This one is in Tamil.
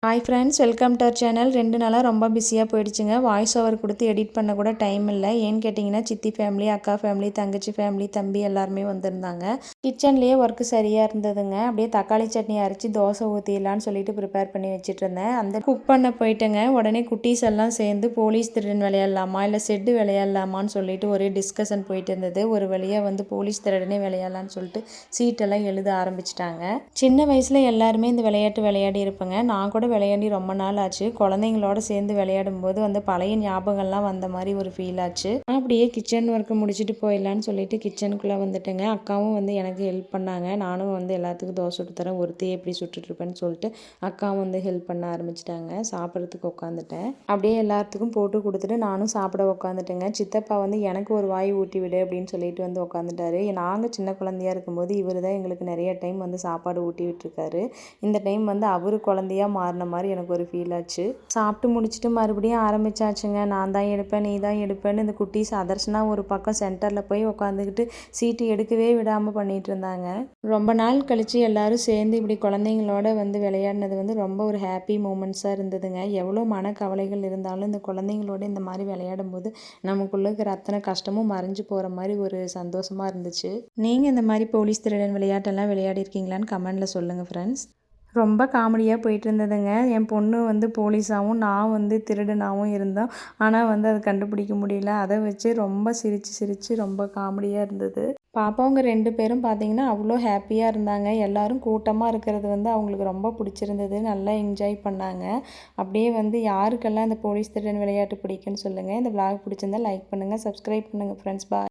Hi friends, welcome to our channel. 2 நாளாக ரொம்ப பிஸியாக போயிடுச்சுங்க. வாய்ஸ் ஓவர் கொடுத்து எடிட் பண்ண கூட டைம் இல்லை. ஏன்னு கேட்டிங்கன்னா, சித்தி ஃபேமிலி, அக்கா ஃபேமிலி, தங்கச்சி ஃபேமிலி, தம்பி எல்லாருமே வந்திருந்தாங்க. கிச்சன்லேயே ஒர்க்கு சரியாக இருந்ததுங்க. அப்படியே தக்காளி சட்னி அரைச்சி தோசை ஊற்றிடலான்னு சொல்லிட்டு ப்ரிப்பேர் பண்ணி வச்சுட்டு இருந்தேன். அந்த குக் பண்ண போயிட்டேங்க. உடனே குட்டீஸ் எல்லாம் சேர்ந்து போலீஸ் திருடன் விளையாடலாமா இல்லை செட்டு விளையாடலாமான்னு சொல்லிட்டு ஒரே டிஸ்கஷன் போயிட்டு இருந்தது. ஒரு வழியாக போலீஸ் திருடனே விளையாடலான்னு சொல்லிட்டு சீட்டெல்லாம் எழுத ஆரம்பிச்சிட்டாங்க. சின்ன வயசில் எல்லாருமே இந்த விளையாட்டு விளையாடி இருப்பேங்க. நான் கூட விளையாடி ரொம்ப நாள் ஆச்சு. குழந்தைங்களோட சேர்ந்து விளையாடும் போது பழைய ஞாபகம்லாம் வந்த மாதிரி ஒரு ஃபீல் ஆச்சு. அப்படியே கிச்சன் ஒர்க்கு முடிச்சுட்டு போயிடலான்னு சொல்லிட்டு கிச்சனுக்குள்ளே வந்துட்டேங்க. அக்காவும் எனக்கு ஹெல்ப் பண்ணாங்க. நானும் எல்லாத்துக்கும் தோசை சுட்டு தரேன், ஒருத்தையே எப்படி சுட்டுட்ருப்பேன்னு சொல்லிட்டு அக்காவும் ஹெல்ப் பண்ண ஆரம்பிச்சிட்டாங்க. சாப்பிட்றதுக்கு உட்காந்துட்டேன். அப்படியே எல்லாத்துக்கும் போட்டு கொடுத்துட்டு நானும் சாப்பிட உட்காந்துட்டேங்க. சித்தப்பா எனக்கு ஒரு வாய் ஊட்டி விடு அப்படின்னு சொல்லிட்டு உட்காந்துட்டாரு. நாங்கள் சின்ன குழந்தையா இருக்கும்போது இவர் தான் எங்களுக்கு நிறைய டைம் சாப்பாடு ஊட்டி விட்டுருக்காரு. இந்த டைம் அவரு குழந்தையா மாறின மாதிரி எனக்கு ஒரு ஃபீல் ஆச்சு. சாப்பிட்டு முடிச்சுட்டு மறுபடியும் ஆரம்பிச்சாச்சுங்க. நான் தான் எடுப்பேன், நீ தான் எடுப்பேன்னு இந்த குட்டீஸ் அதர்சனா ஒரு பக்கம் சென்டரில் போய் உட்காந்துக்கிட்டு சீட்டு எடுக்கவே விடாமல் பண்ணிட்டு இருந்தாங்க. ரொம்ப நாள் கழித்து எல்லாரும் சேர்ந்து இப்படி குழந்தைங்களோட விளையாடினது ரொம்ப ஒரு ஹாப்பி மூமெண்ட்ஸாக இருந்ததுங்க. எவ்வளோ மனக்கவலைகள் இருந்தாலும் இந்த குழந்தைங்களோட இந்த மாதிரி விளையாடும் போது நமக்குள்ள இருக்கிற அத்தனை கஷ்டமும் மறைஞ்சு போகிற மாதிரி ஒரு சந்தோஷமாக இருந்துச்சு. நீங்கள் இந்த மாதிரி போலீஸ் திருடன் விளையாட்டெல்லாம் விளையாடி இருக்கீங்களான்னு கமெண்டில் சொல்லுங்கள் ஃப்ரெண்ட்ஸ். ரொம்ப காமெடியாக போயிட்டு இருந்ததுங்க. என் பொண்ணு போலீஸாகவும் நான் திருடனாகவும் இருந்தோம். ஆனால் அது கண்டுபிடிக்க முடியல. அதை வச்சு ரொம்ப சிரித்து ரொம்ப காமெடியாக இருந்தது. பாப்பாவங்க 2 பேரும் பார்த்தீங்கன்னா அவ்வளோ ஹாப்பியாக இருந்தாங்க. எல்லோரும் கூட்டமாக இருக்கிறது அவங்களுக்கு ரொம்ப பிடிச்சிருந்தது. நல்லா என்ஜாய் பண்ணாங்க. அப்படியே யாருக்கெல்லாம் இந்த போலீஸ் திருடன் விளையாட்டு பிடிக்குன்னு சொல்லுங்கள். இந்த விளாக் பிடிச்சிருந்தா லைக் பண்ணுங்கள், சப்ஸ்கிரைப் பண்ணுங்கள் ஃப்ரெண்ட்ஸ். பாய்.